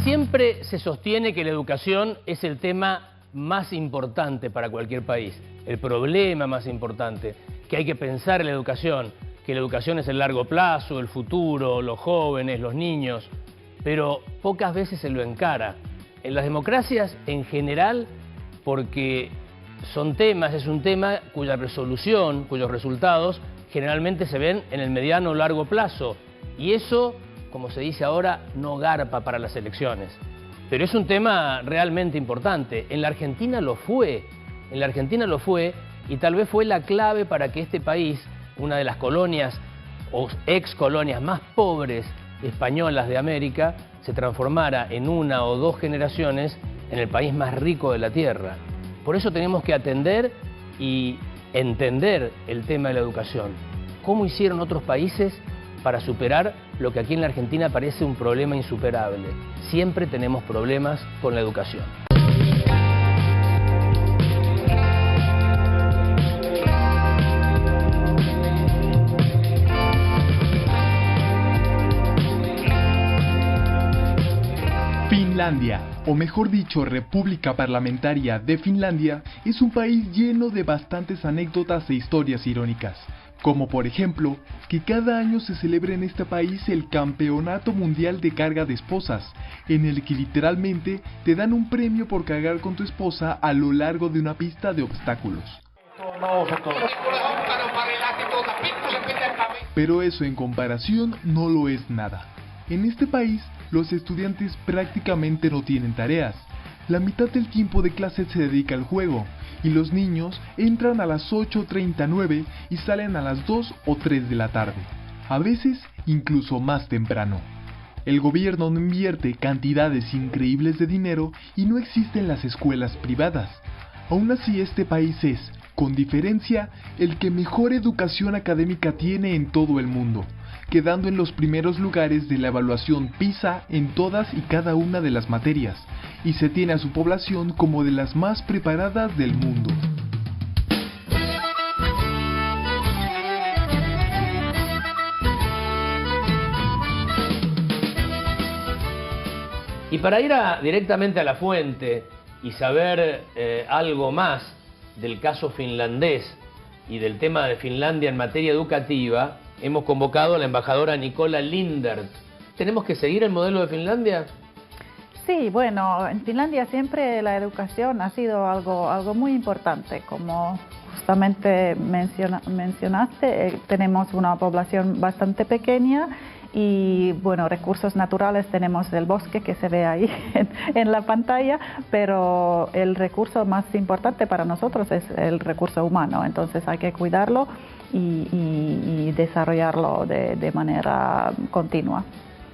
Siempre se sostiene que la educación es el tema más importante para cualquier país, el problema más importante, que hay que pensar en la educación, que la educación es el largo plazo, el futuro, los jóvenes, los niños, pero pocas veces se lo encara. En las democracias en general, porque es un tema cuya resolución, cuyos resultados generalmente se ven en el mediano o largo plazo, y eso, como se dice ahora, no garpa para las elecciones. Pero es un tema realmente importante. En la Argentina lo fue, y tal vez fue la clave para que este país, una de las colonias o ex colonias más pobres españolas de América, se transformara en una o dos generaciones en el país más rico de la tierra. Por eso tenemos que atender y entender el tema de la educación. ¿Cómo hicieron otros países para superar lo que aquí en la Argentina parece un problema insuperable? Siempre tenemos problemas con la educación. Finlandia, o mejor dicho, República Parlamentaria de Finlandia, es un país lleno de bastantes anécdotas e historias irónicas, como por ejemplo, que cada año se celebra en este país el Campeonato Mundial de Carga de Esposas, en el que literalmente te dan un premio por cargar con tu esposa a lo largo de una pista de obstáculos. Pero eso en comparación no lo es nada. En este país, los estudiantes prácticamente no tienen tareas. La mitad del tiempo de clase se dedica al juego, y los niños entran a las 8:39 y salen a las 2 o 3 de la tarde, a veces incluso más temprano. El gobierno no invierte cantidades increíbles de dinero y no existen las escuelas privadas. Aún así, este país es, con diferencia, el que mejor educación académica tiene en todo el mundo, quedando en los primeros lugares de la evaluación PISA en todas y cada una de las materias, y se tiene a su población como de las más preparadas del mundo. Y para ir directamente a la fuente y saber algo más del caso finlandés y del tema de Finlandia en materia educativa, hemos convocado a la embajadora Nicola Lindert. ¿Tenemos que seguir el modelo de Finlandia? Sí, bueno, en Finlandia siempre la educación ha sido algo muy importante. Como justamente mencionaste, tenemos una población bastante pequeña y, bueno, recursos naturales tenemos el bosque que se ve ahí en la pantalla, pero el recurso más importante para nosotros es el recurso humano, entonces hay que cuidarlo y desarrollarlo de manera continua.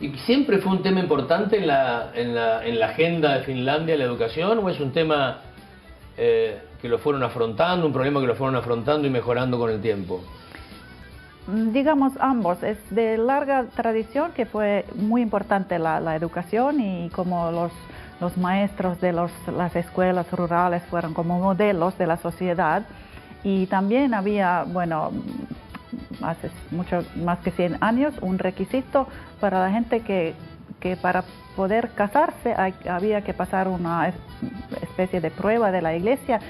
¿Y siempre fue un tema importante en la agenda de Finlandia la educación, o es un tema que lo fueron afrontando, un problema que lo fueron afrontando y mejorando con el tiempo? Digamos ambos, es de larga tradición que fue muy importante la educación, y como los maestros de las escuelas rurales fueron como modelos de la sociedad, y también había, bueno, hace mucho más que 100 años, un requisito para la gente que para poder casarse había que pasar una especie de prueba de la iglesia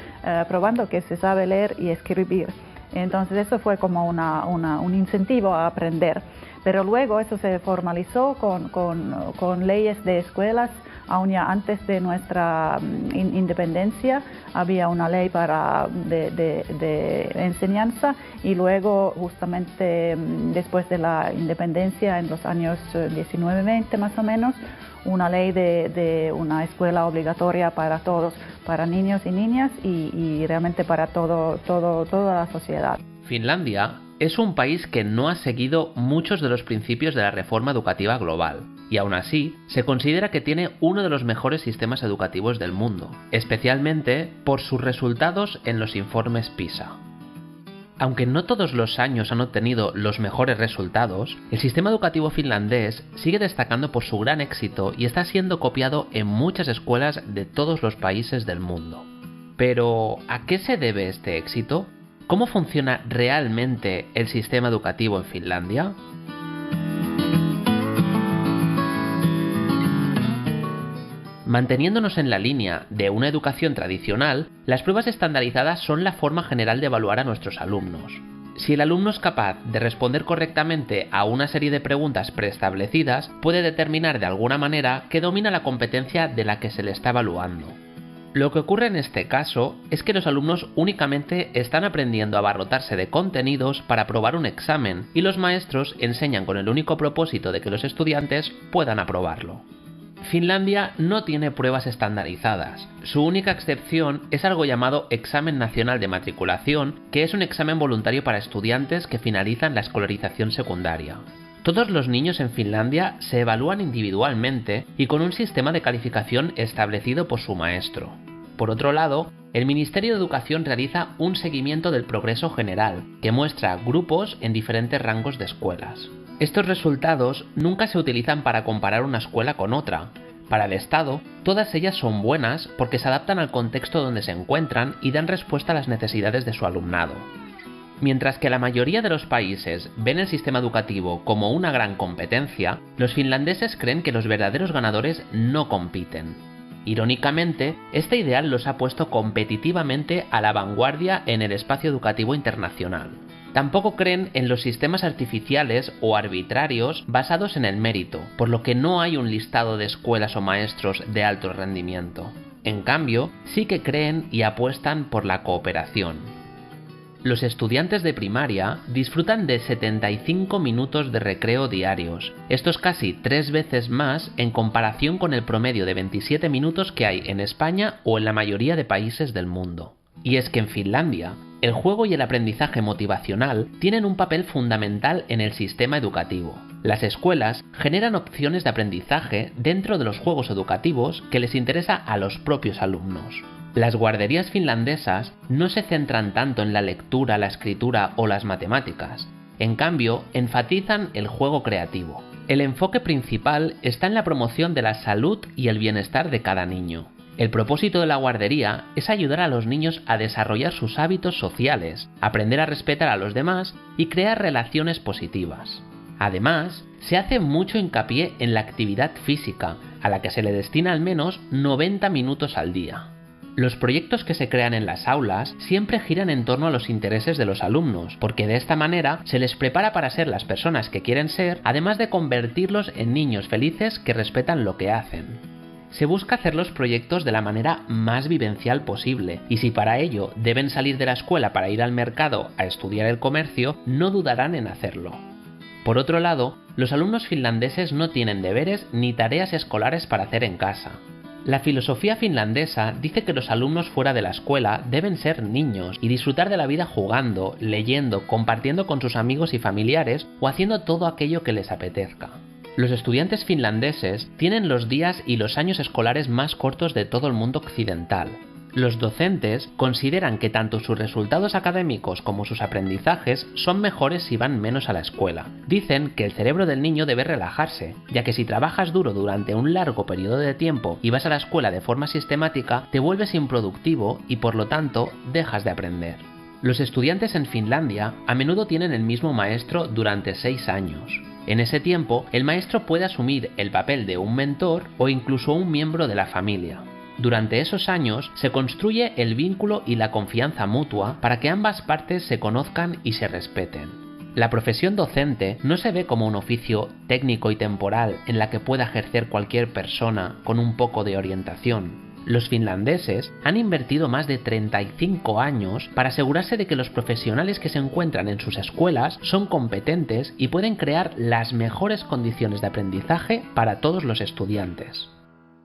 probando que se sabe leer y escribir. Entonces eso fue como un incentivo a aprender. Pero luego eso se formalizó con leyes de escuelas. Aún ya antes de nuestra independencia había una ley de enseñanza, y luego justamente después de la independencia en los años 19-20 más o menos, una ley de una escuela obligatoria para todos, para niños y niñas y realmente para toda la sociedad. Finlandia es un país que no ha seguido muchos de los principios de la reforma educativa global, y aún así se considera que tiene uno de los mejores sistemas educativos del mundo, especialmente por sus resultados en los informes PISA. Aunque no todos los años han obtenido los mejores resultados, el sistema educativo finlandés sigue destacando por su gran éxito y está siendo copiado en muchas escuelas de todos los países del mundo. Pero, ¿a qué se debe este éxito? ¿Cómo funciona realmente el sistema educativo en Finlandia? Manteniéndonos en la línea de una educación tradicional, las pruebas estandarizadas son la forma general de evaluar a nuestros alumnos. Si el alumno es capaz de responder correctamente a una serie de preguntas preestablecidas, puede determinar de alguna manera que domina la competencia de la que se le está evaluando. Lo que ocurre en este caso es que los alumnos únicamente están aprendiendo a abarrotarse de contenidos para aprobar un examen y los maestros enseñan con el único propósito de que los estudiantes puedan aprobarlo. Finlandia no tiene pruebas estandarizadas. Su única excepción es algo llamado Examen Nacional de Matriculación, que es un examen voluntario para estudiantes que finalizan la escolarización secundaria. Todos los niños en Finlandia se evalúan individualmente y con un sistema de calificación establecido por su maestro. Por otro lado, el Ministerio de Educación realiza un seguimiento del progreso general, que muestra grupos en diferentes rangos de escuelas. Estos resultados nunca se utilizan para comparar una escuela con otra. Para el Estado, todas ellas son buenas porque se adaptan al contexto donde se encuentran y dan respuesta a las necesidades de su alumnado. Mientras que la mayoría de los países ven el sistema educativo como una gran competencia, los finlandeses creen que los verdaderos ganadores no compiten. Irónicamente, este ideal los ha puesto competitivamente a la vanguardia en el espacio educativo internacional. Tampoco creen en los sistemas artificiales o arbitrarios basados en el mérito, por lo que no hay un listado de escuelas o maestros de alto rendimiento. En cambio, sí que creen y apuestan por la cooperación. Los estudiantes de primaria disfrutan de 75 minutos de recreo diarios. Esto es casi 3 veces más en comparación con el promedio de 27 minutos que hay en España o en la mayoría de países del mundo. Y es que en Finlandia, el juego y el aprendizaje motivacional tienen un papel fundamental en el sistema educativo. Las escuelas generan opciones de aprendizaje dentro de los juegos educativos que les interesa a los propios alumnos. Las guarderías finlandesas no se centran tanto en la lectura, la escritura o las matemáticas. En cambio, enfatizan el juego creativo. El enfoque principal está en la promoción de la salud y el bienestar de cada niño. El propósito de la guardería es ayudar a los niños a desarrollar sus hábitos sociales, aprender a respetar a los demás y crear relaciones positivas. Además, se hace mucho hincapié en la actividad física, a la que se le destina al menos 90 minutos al día. Los proyectos que se crean en las aulas siempre giran en torno a los intereses de los alumnos, porque de esta manera se les prepara para ser las personas que quieren ser, además de convertirlos en niños felices que respetan lo que hacen. Se busca hacer los proyectos de la manera más vivencial posible, y si para ello deben salir de la escuela para ir al mercado a estudiar el comercio, no dudarán en hacerlo. Por otro lado, los alumnos finlandeses no tienen deberes ni tareas escolares para hacer en casa. La filosofía finlandesa dice que los alumnos fuera de la escuela deben ser niños y disfrutar de la vida jugando, leyendo, compartiendo con sus amigos y familiares o haciendo todo aquello que les apetezca. Los estudiantes finlandeses tienen los días y los años escolares más cortos de todo el mundo occidental. Los docentes consideran que tanto sus resultados académicos como sus aprendizajes son mejores si van menos a la escuela. Dicen que el cerebro del niño debe relajarse, ya que si trabajas duro durante un largo periodo de tiempo y vas a la escuela de forma sistemática, te vuelves improductivo y por lo tanto dejas de aprender. Los estudiantes en Finlandia a menudo tienen el mismo maestro durante 6 años. En ese tiempo, el maestro puede asumir el papel de un mentor o incluso un miembro de la familia. Durante esos años se construye el vínculo y la confianza mutua para que ambas partes se conozcan y se respeten. La profesión docente no se ve como un oficio técnico y temporal en la que pueda ejercer cualquier persona con un poco de orientación. Los finlandeses han invertido más de 35 años para asegurarse de que los profesionales que se encuentran en sus escuelas son competentes y pueden crear las mejores condiciones de aprendizaje para todos los estudiantes.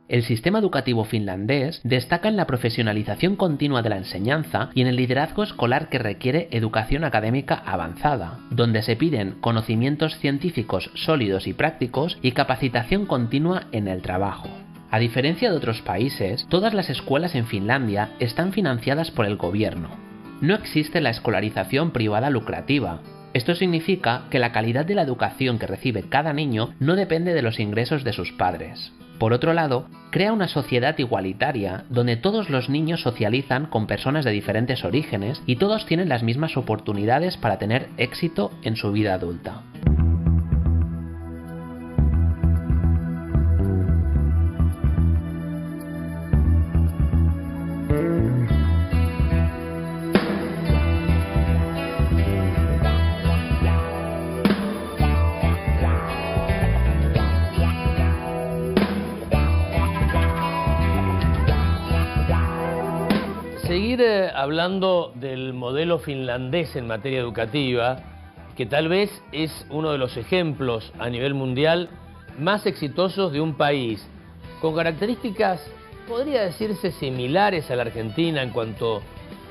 El sistema educativo finlandés destaca en la profesionalización continua de la enseñanza y en el liderazgo escolar que requiere educación académica avanzada, donde se piden conocimientos científicos sólidos y prácticos y capacitación continua en el trabajo. A diferencia de otros países, todas las escuelas en Finlandia están financiadas por el gobierno. No existe la escolarización privada lucrativa. Esto significa que la calidad de la educación que recibe cada niño no depende de los ingresos de sus padres. Por otro lado, crea una sociedad igualitaria donde todos los niños socializan con personas de diferentes orígenes y todos tienen las mismas oportunidades para tener éxito en su vida adulta. seguir hablando del modelo finlandés en materia educativa, que tal vez es uno de los ejemplos a nivel mundial más exitosos de un país con características, podría decirse, similares a la Argentina en cuanto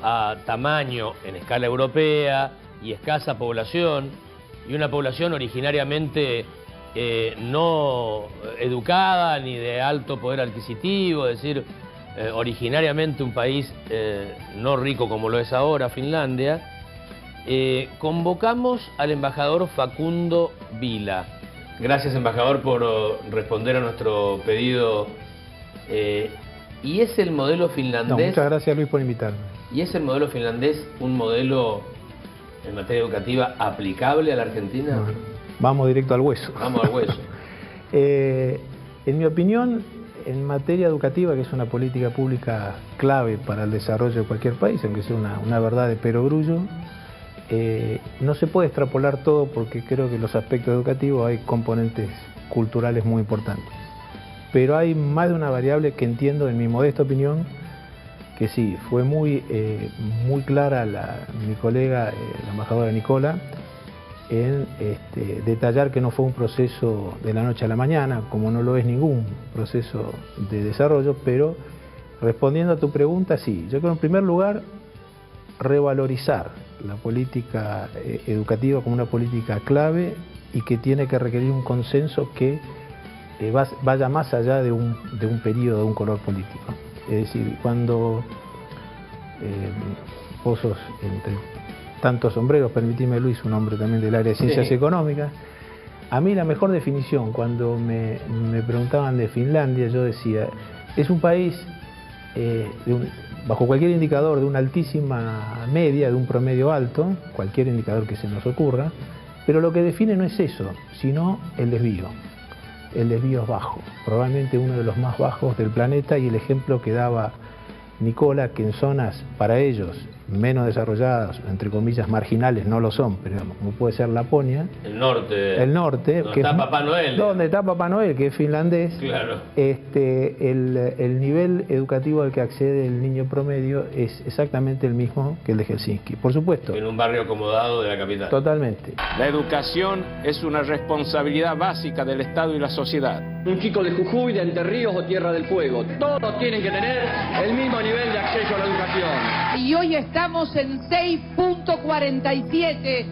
a tamaño en escala europea y escasa población, y una población originariamente no educada ni de alto poder adquisitivo, es decir, originariamente un país no rico como lo es ahora, Finlandia. Convocamos al embajador Facundo Vila. Gracias, embajador, por responder a nuestro pedido. ¿Y es el modelo finlandés? No, muchas gracias, Luis, por invitarme. ¿Y es el modelo finlandés un modelo en materia educativa aplicable a la Argentina? No, vamos directo al hueso. Vamos al hueso. En mi opinión, en materia educativa, que es una política pública clave para el desarrollo de cualquier país, aunque sea una verdad de perogrullo, no se puede extrapolar todo, porque creo que los aspectos educativos hay componentes culturales muy importantes. Pero hay más de una variable que entiendo, en mi modesta opinión, que sí, fue muy clara mi colega, la embajadora Nicola, en detallar que no fue un proceso de la noche a la mañana, como no lo es ningún proceso de desarrollo, pero respondiendo a tu pregunta, sí, yo creo en primer lugar revalorizar la política educativa como una política clave y que tiene que requerir un consenso que vaya más allá de un periodo, de un color político. Es decir, cuando vos sos entre tantos sombreros, permitime, Luis, un hombre también del área de ciencias económicas, a mí la mejor definición, cuando me preguntaban de Finlandia, yo decía, es un país bajo cualquier indicador de una altísima media, de un promedio alto, cualquier indicador que se nos ocurra, pero lo que define no es eso, sino el desvío. El desvío es bajo, probablemente uno de los más bajos del planeta, y el ejemplo que daba Nicola, que en zonas para ellos menos desarrolladas, entre comillas marginales, no lo son, pero como puede ser Laponia, el norte, donde está Papá Noel, donde está Papá Noel, que es finlandés, claro. El nivel educativo al que accede el niño promedio es exactamente el mismo que el de Helsinki, por supuesto. En un barrio acomodado de la capital. Totalmente. La educación es una responsabilidad básica del Estado y la sociedad. Un chico de Jujuy, de Entre Ríos o Tierra del Fuego, todos tienen que tener el mismo nivel de acceso a la educación. Y hoy estamos en 6.47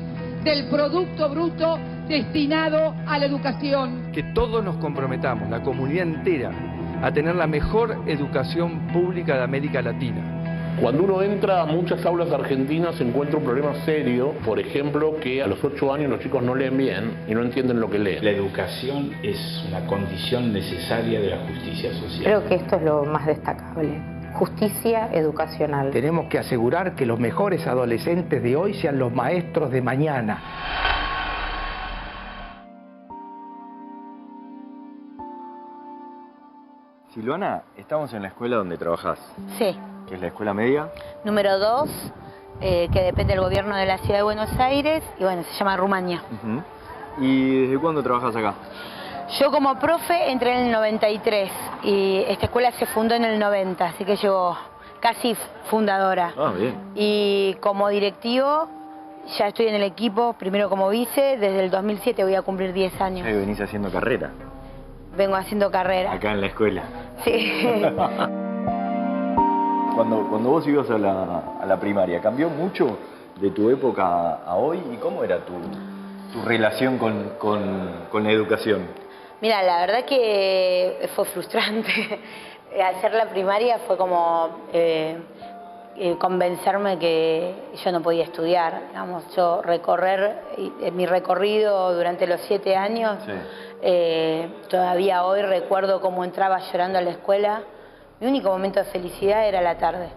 del Producto Bruto destinado a la educación. Que todos nos comprometamos, la comunidad entera, a tener la mejor educación pública de América Latina. Cuando uno entra a muchas aulas argentinas se encuentra un problema serio, por ejemplo, que a los 8 años los chicos no leen bien y no entienden lo que leen. La educación es una condición necesaria de la justicia social. Creo que esto es lo más destacable. Justicia educacional. Tenemos que asegurar que los mejores adolescentes de hoy sean los maestros de mañana. Silvana, estamos en la escuela donde trabajás. Sí. ¿Qué es la escuela media? Número 2, que depende del gobierno de la Ciudad de Buenos Aires, y bueno, se llama Rumania. ¿Y desde cuándo trabajas acá? Yo como profe entré en el 93 y esta escuela se fundó en el 90, así que llevo casi fundadora. Ah, bien. Y como directivo ya estoy en el equipo, primero como vice, desde el 2007 voy a cumplir 10 años. ¿Venís haciendo carrera? Vengo haciendo carrera. Acá en la escuela. Sí. Cuando vos ibas a la primaria, ¿cambió mucho de tu época a hoy? ¿Y cómo era tu relación con la educación? Mira, la verdad que fue frustrante. Hacer la primaria fue como convencerme que yo no podía estudiar. Digamos, yo mi recorrido durante los 7 años, sí. Todavía hoy recuerdo cómo entraba llorando a la escuela. Mi único momento de felicidad era la tarde.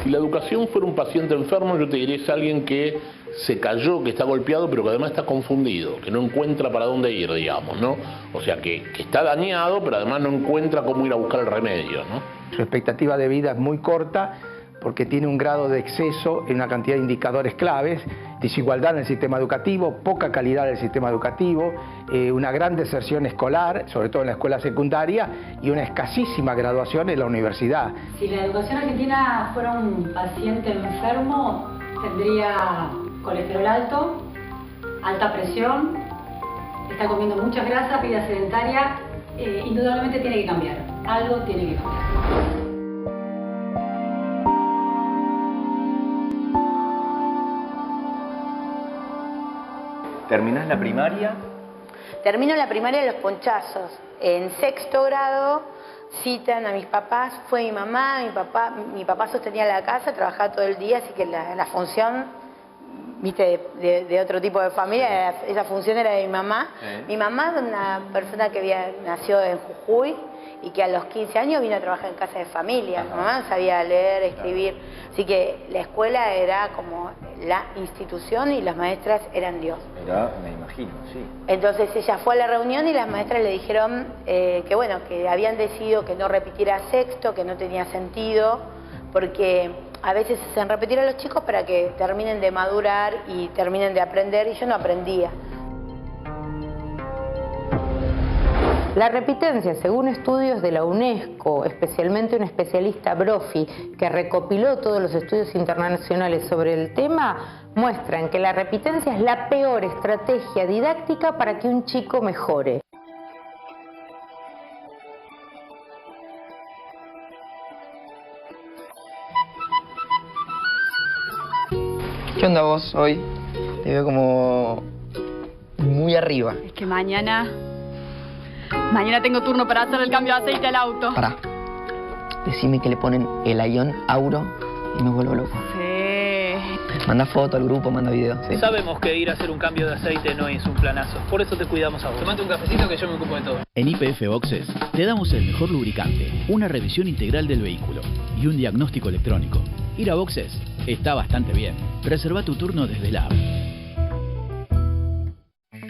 Si la educación fuera un paciente enfermo, yo te diría es alguien que se cayó, que está golpeado, pero que además está confundido, que no encuentra para dónde ir, digamos, ¿no? O sea, que está dañado, pero además no encuentra cómo ir a buscar el remedio, ¿no? Su expectativa de vida es muy corta, porque tiene un grado de exceso en una cantidad de indicadores claves, desigualdad en el sistema educativo, poca calidad del sistema educativo, una gran deserción escolar, sobre todo en la escuela secundaria, y una escasísima graduación en la universidad. Si la educación argentina fuera un paciente enfermo, tendría colesterol alto, alta presión, está comiendo mucha grasa, vida sedentaria, indudablemente tiene que cambiar, algo tiene que cambiar. ¿Terminás la primaria? Termino la primaria de los ponchazos. En 6º grado citan a mis papás, fue mi mamá, mi papá sostenía la casa, trabajaba todo el día, así que la función, viste, de otro tipo de familia, esa función era de mi mamá. Mi mamá es una persona que nació en Jujuy y que a los 15 años vino a trabajar en casa de familia. Mi mamá no sabía leer, escribir, así que la escuela era como la institución y las maestras eran Dios. Me imagino, sí. Entonces ella fue a la reunión y las maestras le dijeron que bueno, que habían decidido que no repitiera 6º, que no tenía sentido, porque a veces se hacen repetir a los chicos para que terminen de madurar y terminen de aprender, y yo no aprendía. La repitencia, según estudios de la UNESCO, especialmente un especialista Brophy, que recopiló todos los estudios internacionales sobre el tema, muestran que la repitencia es la peor estrategia didáctica para que un chico mejore. ¿Qué onda vos hoy? Te veo como muy arriba. Es que mañana tengo turno para hacer el cambio de aceite al auto. Pará. Decime que le ponen el Ion Auro y me vuelvo loco. Sí. Manda foto al grupo, manda video. ¿Sí? Sabemos que ir a hacer un cambio de aceite no es un planazo. Por eso te cuidamos a vos. Tomate un cafecito que yo me ocupo de todo. En YPF Boxes te damos el mejor lubricante, una revisión integral del vehículo y un diagnóstico electrónico. Ir a Boxes está bastante bien. Reserva tu turno desde la app.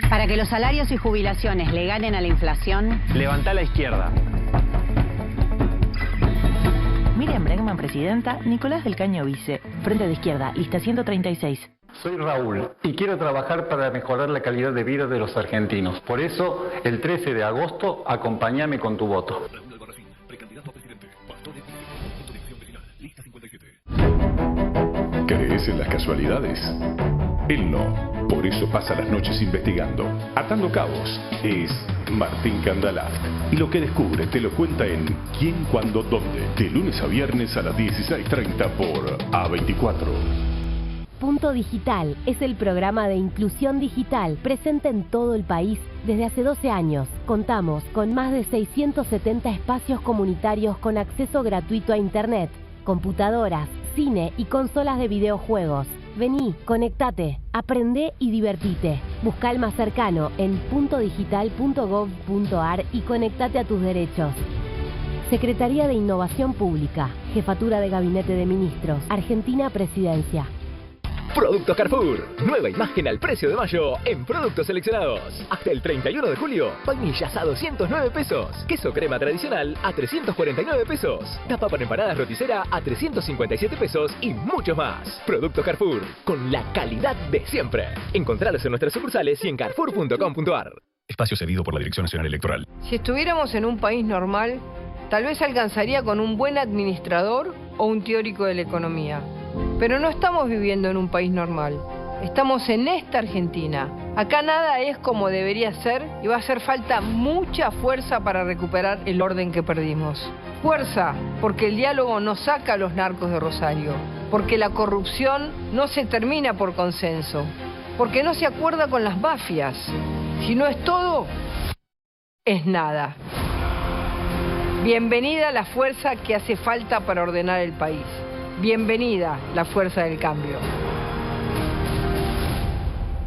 Para que los salarios y jubilaciones le ganen a la inflación, levantá a la izquierda. Miriam Bregman, presidenta. Nicolás del Caño, vice. Frente de izquierda, lista 136. Soy Raúl y quiero trabajar para mejorar la calidad de vida de los argentinos. Por eso, el 13 de agosto, acompáñame con tu voto. ¿Crees en las casualidades? Él no. Por eso pasa las noches investigando, atando cabos. Es Martín Candalá. Y lo que descubre te lo cuenta en ¿Quién, cuándo, dónde? De lunes a viernes a las 16:30 por A24. Punto Digital es el programa de inclusión digital presente en todo el país desde hace 12 años. Contamos con más de 670 espacios comunitarios con acceso gratuito a Internet, computadoras, cine y consolas de videojuegos. Vení, conectate, aprendé y divertite. Busca el más cercano en puntodigital.gov.ar y conectate a tus derechos. Secretaría de Innovación Pública, Jefatura de Gabinete de Ministros, Argentina Presidencia. Productos Carrefour. Nueva imagen al precio de mayo en productos seleccionados. Hasta el 31 de julio, vainillas a 209 pesos. Queso crema tradicional a 349 pesos. Tapa para empanadas roticera a 357 pesos y mucho más. Productos Carrefour, con la calidad de siempre. Encontralos en nuestras sucursales y en carrefour.com.ar. Espacio cedido por la Dirección Nacional Electoral. Si estuviéramos en un país normal, tal vez alcanzaría con un buen administrador o un teórico de la economía. Pero no estamos viviendo en un país normal. Estamos en esta Argentina. Acá nada es como debería ser y va a hacer falta mucha fuerza para recuperar el orden que perdimos. Fuerza, porque el diálogo no saca a los narcos de Rosario. Porque la corrupción no se termina por consenso. Porque no se acuerda con las mafias. Si no es todo, es nada. Bienvenida la fuerza que hace falta para ordenar el país. Bienvenida la fuerza del cambio.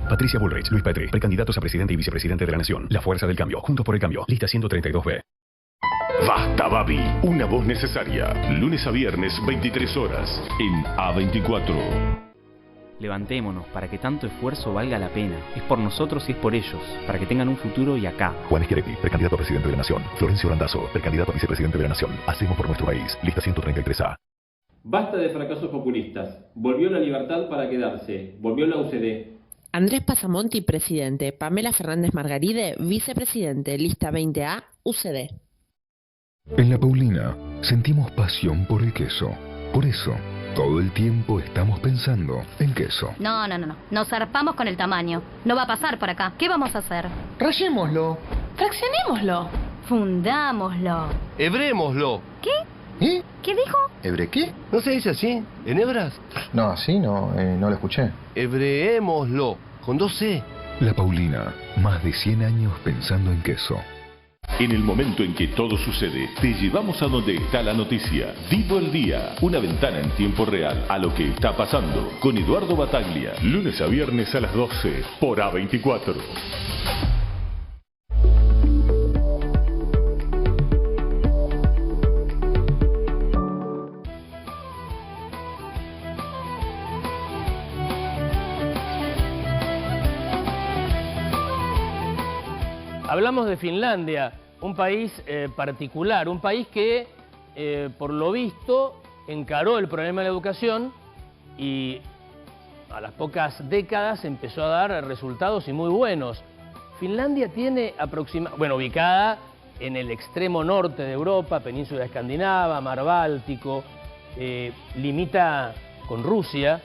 Patricia Bullrich, Luis Petri, precandidatos a presidente y vicepresidente de la Nación. La fuerza del cambio, Juntos por el Cambio, lista 132B. Basta Babi, una voz necesaria. Lunes a viernes, 23 horas, en A24. Levantémonos para que tanto esfuerzo valga la pena. Es por nosotros y es por ellos, para que tengan un futuro y acá. Juan Schiaretti, precandidato a presidente de la Nación. Florencio Randazzo, precandidato a vicepresidente de la Nación. Hacemos por nuestro país, lista 133A. Basta de fracasos populistas. Volvió la libertad para quedarse. Volvió la UCD. Andrés Pasamonti, presidente. Pamela Fernández Margaride, vicepresidente. Lista 20A, UCD. En La Paulina sentimos pasión por el queso. Por eso, todo el tiempo estamos pensando en queso. No. Nos zarpamos con el tamaño. No va a pasar por acá. ¿Qué vamos a hacer? Rayémoslo. Fraccionémoslo. Fundámoslo. Hebrémoslo. ¿Qué? ¿Qué dijo? ¿Hebre qué? ¿No se dice así? ¿En hebras? No, así no lo escuché. Hebreémoslo. Con 2 C. La Paulina, más de 100 años pensando en queso. En el momento en que todo sucede, te llevamos a donde está la noticia. Vivo el Día, una ventana en tiempo real a lo que está pasando. Con Eduardo Bataglia, lunes a viernes a las 12 por A24. Hablamos de Finlandia, un país particular, un país que, por lo visto, encaró el problema de la educación y a las pocas décadas empezó a dar resultados y muy buenos. Finlandia tiene ubicada en el extremo norte de Europa, península escandinava, mar Báltico, limita con Rusia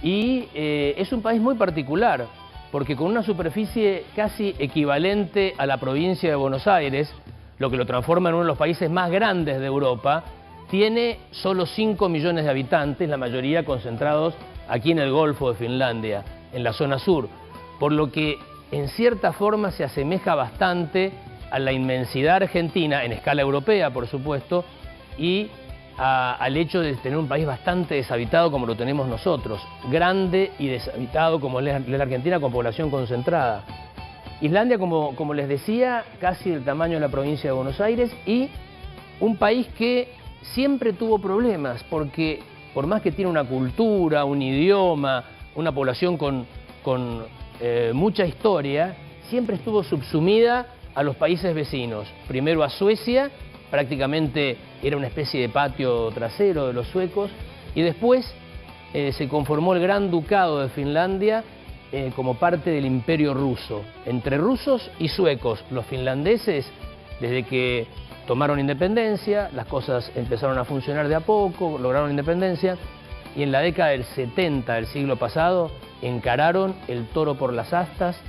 y es un país muy particular, porque con una superficie casi equivalente a la provincia de Buenos Aires, lo que lo transforma en uno de los países más grandes de Europa, tiene solo 5 millones de habitantes, la mayoría concentrados aquí en el Golfo de Finlandia, en la zona sur, por lo que en cierta forma se asemeja bastante a la inmensidad argentina, en escala europea por supuesto, y al hecho de tener un país bastante deshabitado como lo tenemos nosotros, grande y deshabitado como es la Argentina, con población concentrada. Islandia, como les decía, casi del tamaño de la provincia de Buenos Aires, y un país que siempre tuvo problemas, porque por más que tiene una cultura, un idioma, una población con mucha historia, siempre estuvo subsumida a los países vecinos. Primero a Suecia, prácticamente era una especie de patio trasero de los suecos, y después se conformó el Gran Ducado de Finlandia como parte del Imperio Ruso, entre rusos y suecos. Los finlandeses, desde que tomaron independencia, las cosas empezaron a funcionar de a poco, lograron independencia, y en la década del 70 del siglo pasado encararon el toro por las astas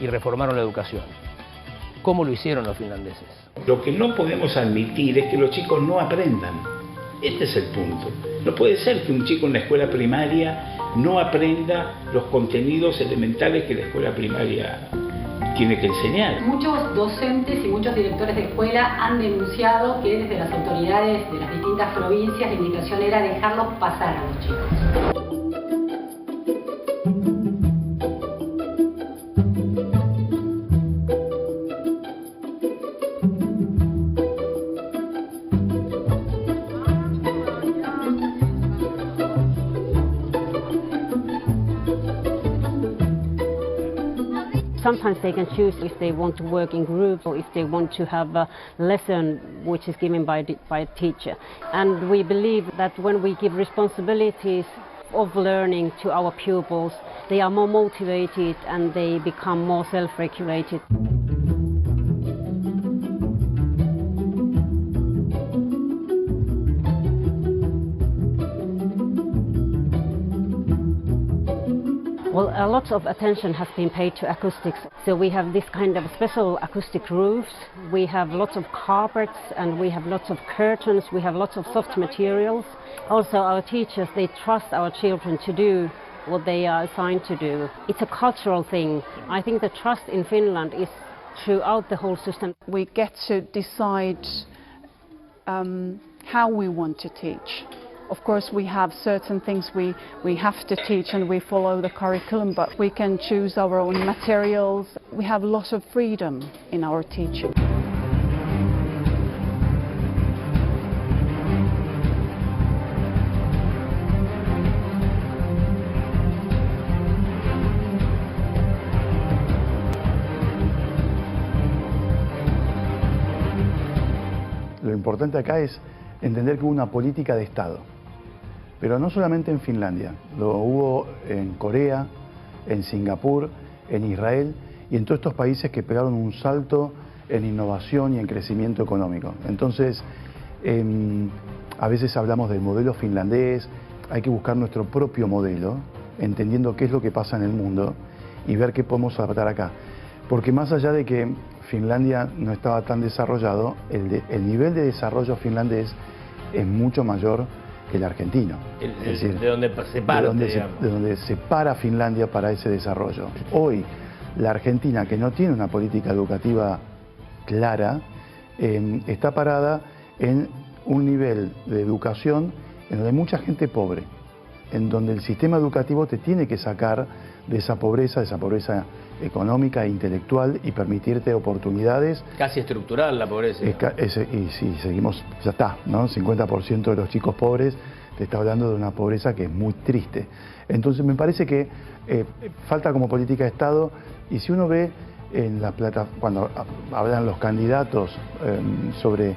y reformaron la educación. ¿Cómo lo hicieron los finlandeses? Lo que no podemos admitir es que los chicos no aprendan. Este es el punto. No puede ser que un chico en la escuela primaria no aprenda los contenidos elementales que la escuela primaria tiene que enseñar. Muchos docentes y muchos directores de escuela han denunciado que desde las autoridades de las distintas provincias la indicación era dejarlos pasar a los chicos. Sometimes they can choose if they want to work in groups or if they want to have a lesson which is given by a teacher. And we believe that when we give responsibilities of learning to our pupils, they are more motivated and they become more self-regulated. Well, a lot of attention has been paid to acoustics. So we have this kind of special acoustic roofs, we have lots of carpets, and we have lots of curtains, we have lots of soft materials. Also our teachers, they trust our children to do what they are assigned to do. It's a cultural thing. I think the trust in Finland is throughout the whole system. We get to decide how we want to teach. Of course, we have certain things we have to teach and we follow the curriculum, but we can choose our own materials. We have a lot of freedom in our teaching. Lo importante acá es entender que hubo una política de Estado. Pero no solamente en Finlandia, lo hubo en Corea, en Singapur, en Israel y en todos estos países que pegaron un salto en innovación y en crecimiento económico. Entonces, a veces hablamos del modelo finlandés, hay que buscar nuestro propio modelo, entendiendo qué es lo que pasa en el mundo y ver qué podemos adaptar acá. Porque más allá de que Finlandia no estaba tan desarrollado, el nivel de desarrollo finlandés es mucho mayor que el argentino. Es decir, de donde se parte, de donde se para Finlandia para ese desarrollo. Hoy, la Argentina, que no tiene una política educativa clara, está parada en un nivel de educación en donde hay mucha gente pobre, en donde el sistema educativo te tiene que sacar de esa pobreza económica e intelectual y permitirte oportunidades. Casi estructural la pobreza. Y si seguimos, ya está, ¿no? 50% de los chicos pobres, te está hablando de una pobreza que es muy triste. Entonces me parece que falta como política de Estado, y si uno ve en la cuando hablan los candidatos sobre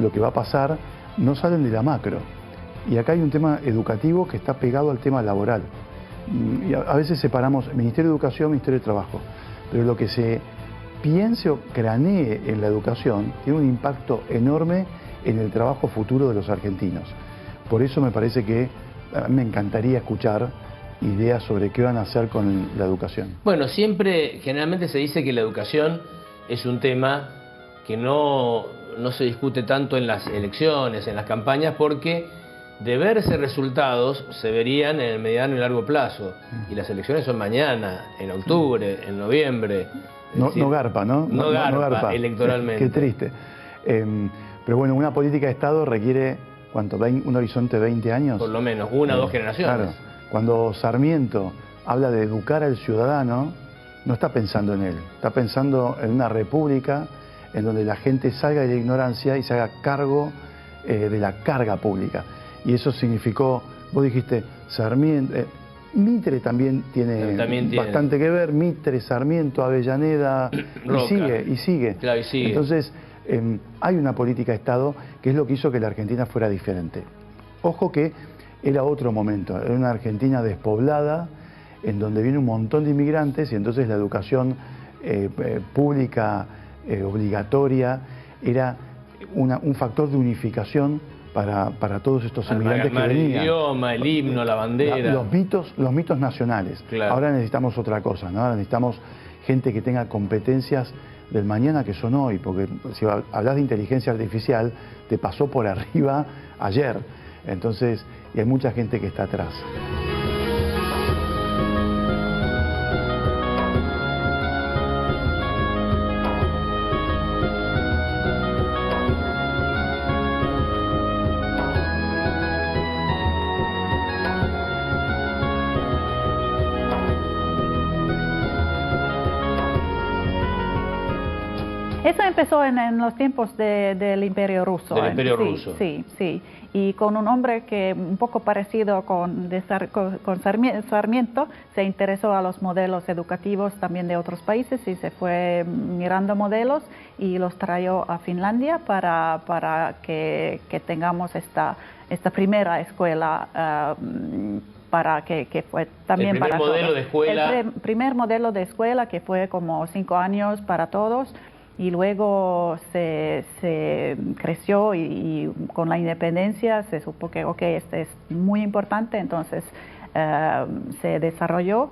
lo que va a pasar, no salen de la macro. Y acá hay un tema educativo que está pegado al tema laboral. Y a veces separamos Ministerio de Educación, Ministerio de Trabajo, pero lo que se piense o cranee en la educación tiene un impacto enorme en el trabajo futuro de los argentinos. Por eso me parece que me encantaría escuchar ideas sobre qué van a hacer con la educación. Bueno, generalmente se dice que la educación es un tema que no se discute tanto en las elecciones, en las campañas, porque de verse resultados se verían en el mediano y largo plazo. Y las elecciones son mañana, en octubre, en noviembre. No garpa, ¿no? No garpa electoralmente. Qué triste. Pero bueno, una política de Estado requiere, ¿cuánto? ¿Un horizonte de 20 años? Por lo menos, una o dos generaciones. Claro. Cuando Sarmiento habla de educar al ciudadano, no está pensando en él. Está pensando en una república en donde la gente salga de la ignorancia y se haga cargo de la carga pública. Y eso significó, vos dijiste, Sarmiento, Mitre también tiene bastante que ver, Mitre, Sarmiento, Avellaneda, y sigue. Claro, y sigue. Entonces, hay una política de Estado que es lo que hizo que la Argentina fuera diferente. Ojo que era otro momento, era una Argentina despoblada, en donde viene un montón de inmigrantes y entonces la educación pública obligatoria era un factor de unificación para todos estos inmigrantes que venían. El idioma, el himno, la bandera. Los mitos nacionales. Claro. Ahora necesitamos otra cosa, ¿no? Ahora necesitamos gente que tenga competencias del mañana que son hoy, porque si hablas de inteligencia artificial, te pasó por arriba ayer. Entonces, y hay mucha gente que está atrás. Eso empezó en los tiempos del Imperio Ruso. Del Imperio Ruso. Sí. Y con un hombre que un poco parecido con Sarmiento, se interesó a los modelos educativos también de otros países y se fue mirando modelos y los trajo a Finlandia para que tengamos esta primera escuela para que fue también para todos. El primer modelo de escuela. El primer modelo de escuela que fue como 5 años para todos. Y luego se creció y con la independencia se supo que este es muy importante, entonces se desarrolló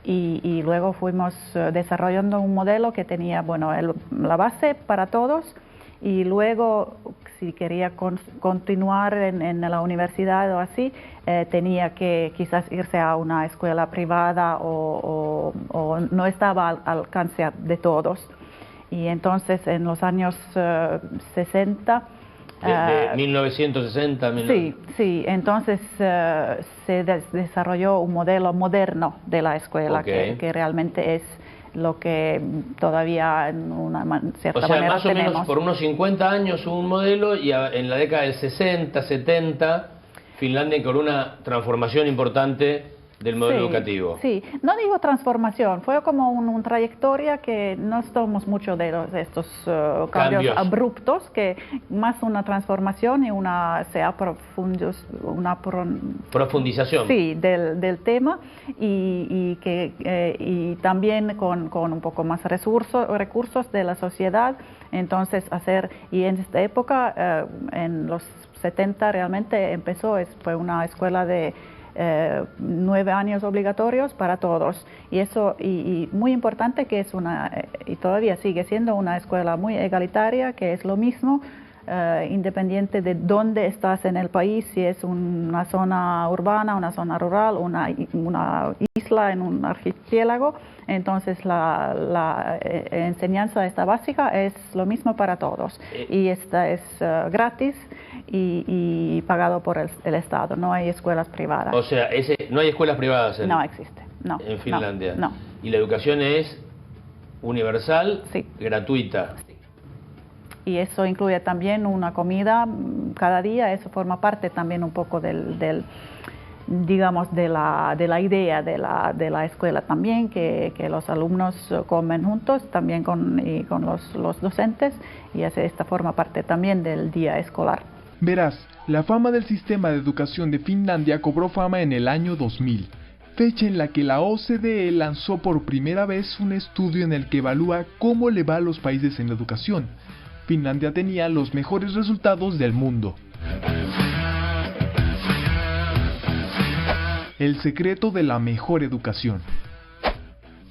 y luego fuimos desarrollando un modelo que tenía la base para todos y luego si quería continuar en la universidad o así, tenía que quizás irse a una escuela privada o no estaba al alcance de todos. Y entonces en los años 60... de 1960... Sí, entonces se desarrolló un modelo moderno de la escuela que realmente es lo que todavía en una cierta manera tenemos. O sea, más o menos por unos 50 años hubo un modelo y en la década del 60, 70, Finlandia con una transformación importante del modelo Sí, educativo. Sí, no digo transformación, fue como una trayectoria que no estamos mucho de estos cambios abruptos, que más una transformación y una profundización. Sí, del tema y también con un poco más recursos de la sociedad. Entonces y en esta época, en los 70 realmente fue una escuela de 9 años obligatorios para todos, y eso y muy importante que es y todavía sigue siendo una escuela muy egalitaria, que es lo mismo independiente de dónde estás en el país, si es una zona urbana, una zona rural, una isla en un archipiélago. Entonces la enseñanza esta básica es lo mismo para todos, y esta es gratis y pagado por el Estado. No hay escuelas privadas. O sea, no hay escuelas privadas no existe, no, en Finlandia. No. Y la educación es universal, gratuita. Y eso incluye también una comida cada día. Eso forma parte también un poco digamos, de la idea de la escuela también, que los alumnos comen juntos también con los docentes, y esta forma parte también del día escolar. Verás, la fama del sistema de educación de Finlandia cobró fama en el año 2000, fecha en la que la OCDE lanzó por primera vez un estudio en el que evalúa cómo le va a los países en la educación. Finlandia tenía los mejores resultados del mundo. El secreto de la mejor educación.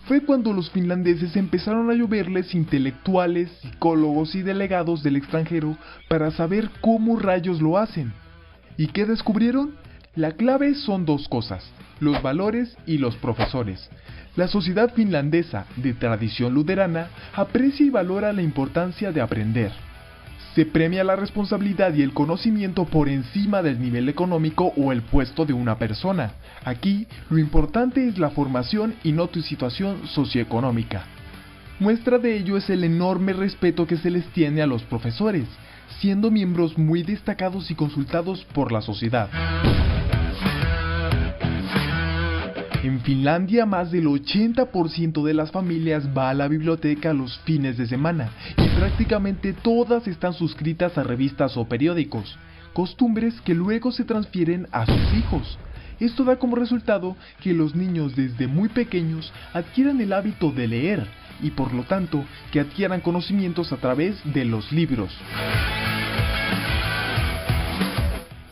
Fue cuando los finlandeses empezaron a lloverles intelectuales, psicólogos y delegados del extranjero para saber cómo rayos lo hacen. ¿Y qué descubrieron? La clave son dos cosas: los valores y los profesores. La sociedad finlandesa, de tradición luterana, aprecia y valora la importancia de aprender. Se premia la responsabilidad y el conocimiento por encima del nivel económico o el puesto de una persona. Aquí, lo importante es la formación y no tu situación socioeconómica. Muestra de ello es el enorme respeto que se les tiene a los profesores, siendo miembros muy destacados y consultados por la sociedad. En Finlandia, más del 80% de las familias va a la biblioteca los fines de semana, y prácticamente todas están suscritas a revistas o periódicos, costumbres que luego se transfieren a sus hijos. Esto da como resultado que los niños desde muy pequeños adquieran el hábito de leer, y por lo tanto que adquieran conocimientos a través de los libros.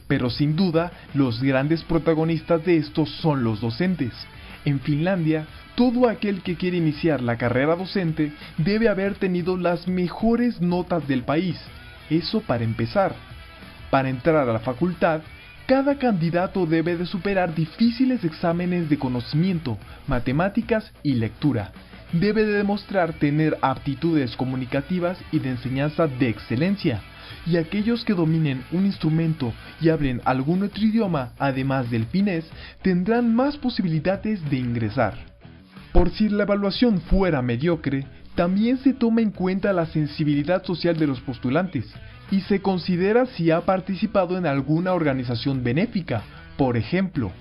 Pero sin duda, los grandes protagonistas de esto son los docentes. En Finlandia, todo aquel que quiere iniciar la carrera docente debe haber tenido las mejores notas del país. Eso para empezar. Para entrar a la facultad, cada candidato debe de superar difíciles exámenes de conocimiento, matemáticas y lectura. Debe de demostrar tener aptitudes comunicativas y de enseñanza de excelencia. Y aquellos que dominen un instrumento y hablen algún otro idioma, además del finés, tendrán más posibilidades de ingresar. Por si la evaluación fuera mediocre, también se toma en cuenta la sensibilidad social de los postulantes, y se considera si ha participado en alguna organización benéfica, por ejemplo.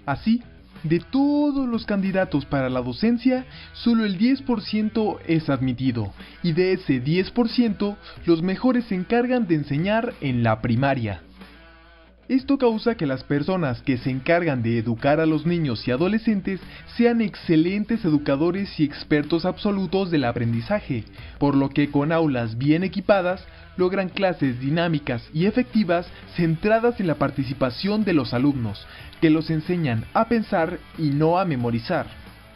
Así, de todos los candidatos para la docencia, solo el 10% es admitido, y de ese 10%, los mejores se encargan de enseñar en la primaria. Esto causa que las personas que se encargan de educar a los niños y adolescentes sean excelentes educadores y expertos absolutos del aprendizaje, por lo que con aulas bien equipadas, logran clases dinámicas y efectivas centradas en la participación de los alumnos, que los enseñan a pensar y no a memorizar.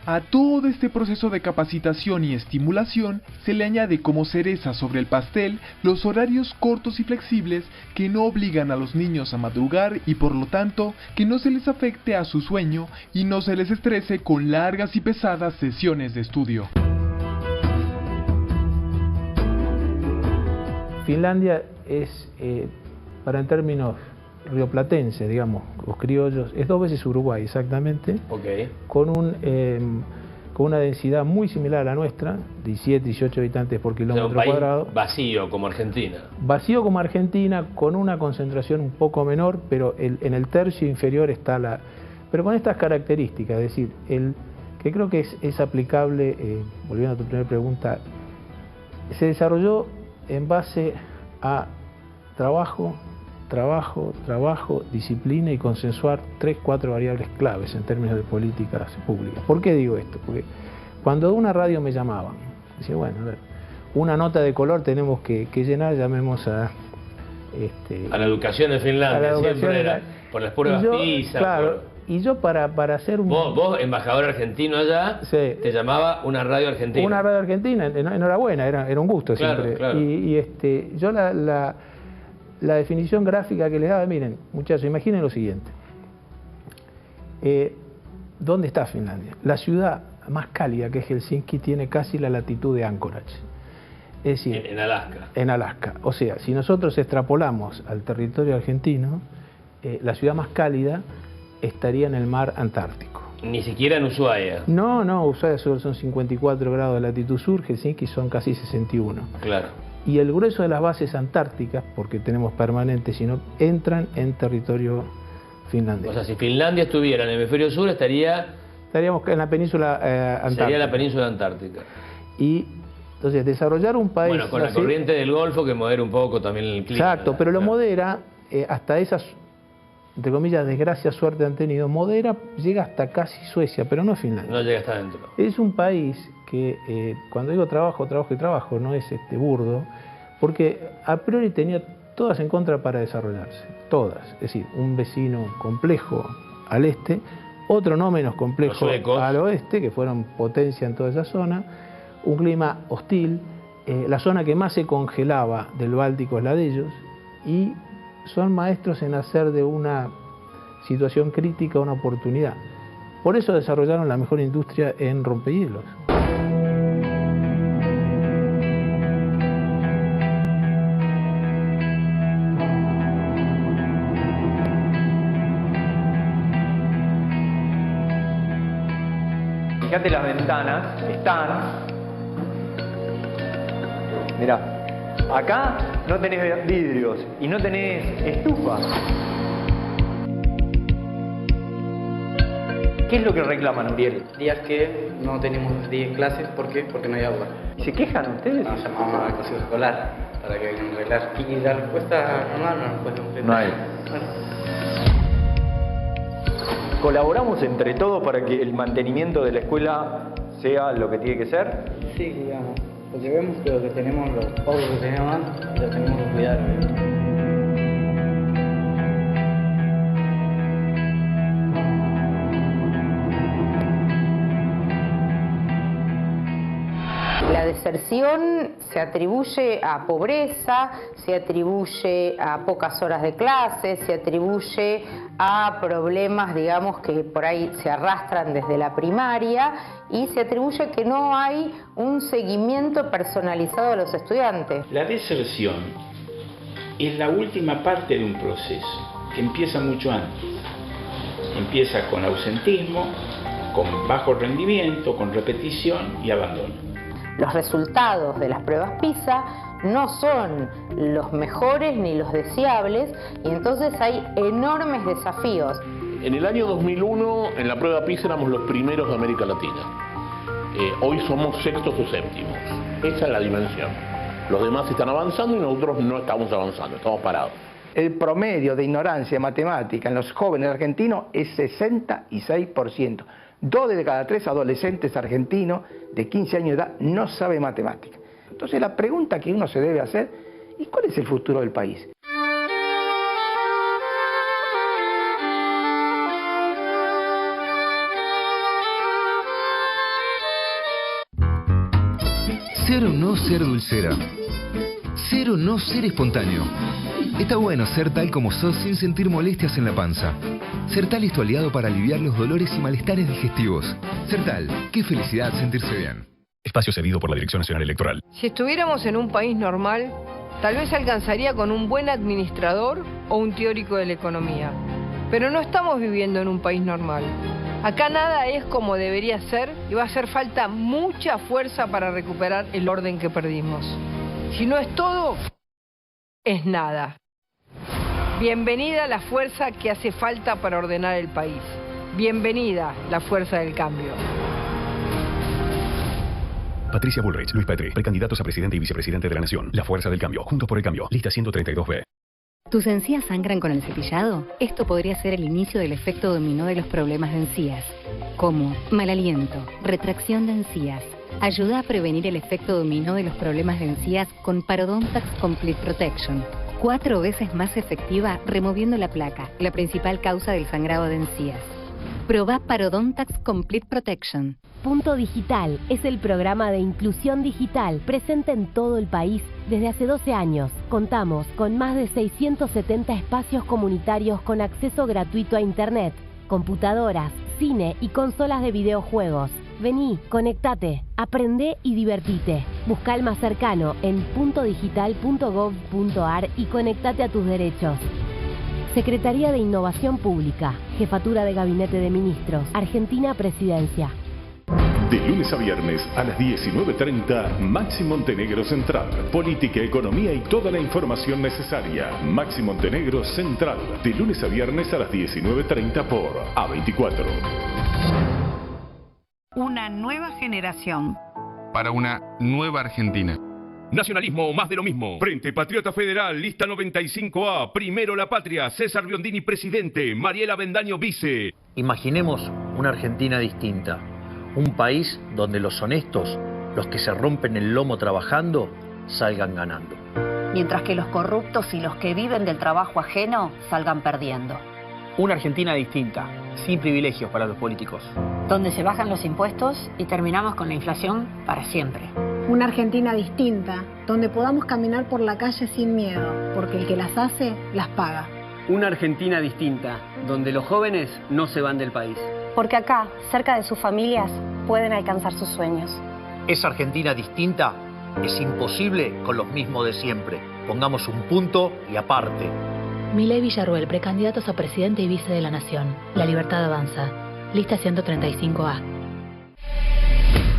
A todo este proceso de capacitación y estimulación se le añade como cereza sobre el pastel los horarios cortos y flexibles que no obligan a los niños a madrugar y por lo tanto que no se les afecte a su sueño y no se les estrese con largas y pesadas sesiones de estudio. Finlandia es, para en términos rioplatenses, digamos, los criollos, es 2 veces Uruguay exactamente, con una densidad muy similar a la nuestra, 17, 18 habitantes por kilómetro cuadrado. Vacío como Argentina. Vacío como Argentina, con una concentración un poco menor, pero en el tercio inferior está pero con estas características, es decir, que creo que es aplicable, volviendo a tu primera pregunta, se desarrolló en base a trabajo, disciplina y consensuar 3-4 variables claves en términos de políticas públicas. ¿Por qué digo esto? Porque cuando una radio me llamaban, decía, bueno, a ver, una nota de color tenemos que llenar, llamemos a... a la educación en Finlandia, siempre era por las pruebas PISA. Claro, y yo para hacer un... Vos, embajador argentino allá, sí, te llamaba una radio argentina. Una radio argentina, enhorabuena, era un gusto siempre. Claro. Yo la definición gráfica que les daba, miren, muchachos, imaginen lo siguiente. ¿Dónde está Finlandia? La ciudad más cálida, que es Helsinki, tiene casi la latitud de Anchorage. Es decir, en Alaska. En Alaska. O sea, si nosotros extrapolamos al territorio argentino, la ciudad más cálida estaría en el mar Antártico. Ni siquiera en Ushuaia. No, Ushuaia solo son 54 grados de latitud sur, Helsinki son casi 61. Claro. Y el grueso de las bases antárticas, porque tenemos permanentes, sino entran en territorio finlandés. O sea, si Finlandia estuviera en el hemisferio sur, estaríamos en la península antártica. Sería la península antártica. Y entonces desarrollar un país... Bueno, con la corriente del Golfo que modera un poco también el clima. Exacto, pero lo modera hasta esas, entre comillas, desgracias, suerte han tenido, modera, llega hasta casi Suecia, pero no Finlandia. No llega hasta adentro. Es un país que, cuando digo trabajo, no es burdo, porque a priori tenía todas en contra para desarrollarse, todas. Es decir, un vecino complejo al este, otro no menos complejo al oeste, que fueron potencia en toda esa zona, un clima hostil, la zona que más se congelaba del Báltico es la de ellos, y son maestros en hacer de una situación crítica una oportunidad. Por eso desarrollaron la mejor industria en rompehielos. Fíjate, las ventanas están... Mirá, acá no tenés vidrios y no tenés estufa. ¿Qué es lo que reclaman, Uriel? Días que no tenemos clases, ¿por qué? Porque no hay agua. ¿Se quejan ustedes? Nos llamamos al consejo escolar para que vengan a arreglar. Y la respuesta normal, una respuesta completa. No hay. Bueno. ¿Colaboramos entre todos para que el mantenimiento de la escuela sea lo que tiene que ser? Sí, digamos. Porque vemos que lo que tenemos, los pocos que tenemos, lo tenemos que cuidar. La deserción se atribuye a pobreza, se atribuye a pocas horas de clase, se atribuye a problemas, digamos, que por ahí se arrastran desde la primaria, y se atribuye que no hay un seguimiento personalizado de los estudiantes. La deserción es la última parte de un proceso que empieza mucho antes. Empieza con ausentismo, con bajo rendimiento, con repetición y abandono. Los resultados de las pruebas PISA no son los mejores ni los deseables, y entonces hay enormes desafíos. En el año 2001, en la prueba PISA éramos los primeros de América Latina. Hoy somos sextos o séptimos. Esa es la dimensión. Los demás están avanzando y nosotros no estamos avanzando, estamos parados. El promedio de ignorancia matemática en los jóvenes argentinos es 66%. 2 de cada 3 adolescentes argentinos de 15 años de edad no sabe matemática. Entonces la pregunta que uno se debe hacer, ¿y cuál es el futuro del país? Ser o no ser dulcera. Ser o no ser espontáneo. Está bueno ser tal como sos sin sentir molestias en la panza. Sertal es tu aliado para aliviar los dolores y malestares digestivos. Sertal, qué felicidad sentirse bien. Espacio cedido por la Dirección Nacional Electoral. Si estuviéramos en un país normal, tal vez alcanzaría con un buen administrador o un teórico de la economía. Pero no estamos viviendo en un país normal. Acá nada es como debería ser y va a hacer falta mucha fuerza para recuperar el orden que perdimos. Si no es todo, es nada. Bienvenida a la fuerza que hace falta para ordenar el país. Bienvenida la fuerza del cambio. Patricia Bullrich, Luis Petri, precandidatos a presidente y vicepresidente de la Nación. La Fuerza del Cambio, Juntos por el Cambio, lista 132B. ¿Tus encías sangran con el cepillado? Esto podría ser el inicio del efecto dominó de los problemas de encías, como mal aliento, retracción de encías. Ayuda a prevenir el efecto dominó de los problemas de encías con Parodontax Complete Protection. 4 veces más efectiva removiendo la placa, la principal causa del sangrado de encías. Probá Parodontax Complete Protection. Punto Digital es el programa de inclusión digital presente en todo el país desde hace 12 años. Contamos con más de 670 espacios comunitarios con acceso gratuito a Internet, computadoras, cine y consolas de videojuegos. Vení, conectate, aprendé y divertite. Busca el más cercano en puntodigital.gov.ar y conectate a tus derechos. Secretaría de Innovación Pública, Jefatura de Gabinete de Ministros, Argentina Presidencia. De lunes a viernes a las 19:30, Maxi Montenegro Central. Política, economía y toda la información necesaria. Maxi Montenegro Central. De lunes a viernes a las 19:30 por A24. Una nueva generación. Para una nueva Argentina. Nacionalismo o más de lo mismo. Frente Patriota Federal, lista 95A. Primero la patria. César Biondini presidente. Mariela Bendaño vice. Imaginemos una Argentina distinta. Un país donde los honestos, los que se rompen el lomo trabajando, salgan ganando. Mientras que los corruptos y los que viven del trabajo ajeno salgan perdiendo. Una Argentina distinta, sin privilegios para los políticos. Donde se bajan los impuestos y terminamos con la inflación para siempre. Una Argentina distinta, donde podamos caminar por la calle sin miedo, porque el que las hace, las paga. Una Argentina distinta, donde los jóvenes no se van del país. Porque acá, cerca de sus familias, pueden alcanzar sus sueños. Esa Argentina distinta es imposible con los mismos de siempre. Pongamos un punto y aparte. Milei Villarruel, precandidatos a presidente y vice de la Nación. La Libertad Avanza. Lista 135A.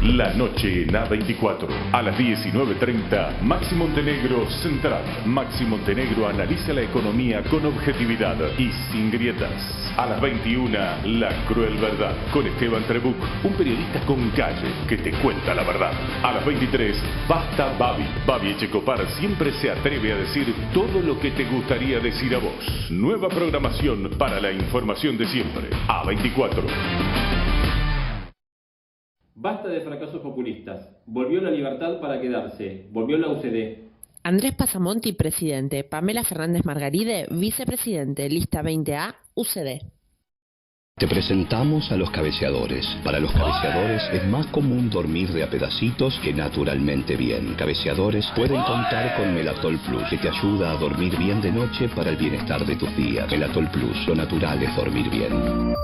La noche en A24. A las 19:30, Maxi Montenegro Central. Maxi Montenegro analiza la economía con objetividad y sin grietas. A las 21, La Cruel Verdad. Con Esteban Trebuch, un periodista con calle que te cuenta la verdad. A las 23, Basta Babi. Babi Echecopar siempre se atreve a decir todo lo que te gustaría decir a vos. Nueva programación para la información de siempre. A24. Basta de fracasos populistas. Volvió la libertad para quedarse. Volvió la UCD. Andrés Pasamonti, presidente. Pamela Fernández Margaride, vicepresidente. Lista 20A, UCD. Te presentamos a los cabeceadores. Para los cabeceadores es más común dormir de a pedacitos que naturalmente bien. Cabeceadores pueden contar con Melatol Plus, que te ayuda a dormir bien de noche para el bienestar de tus días. Melatol Plus, lo natural es dormir bien.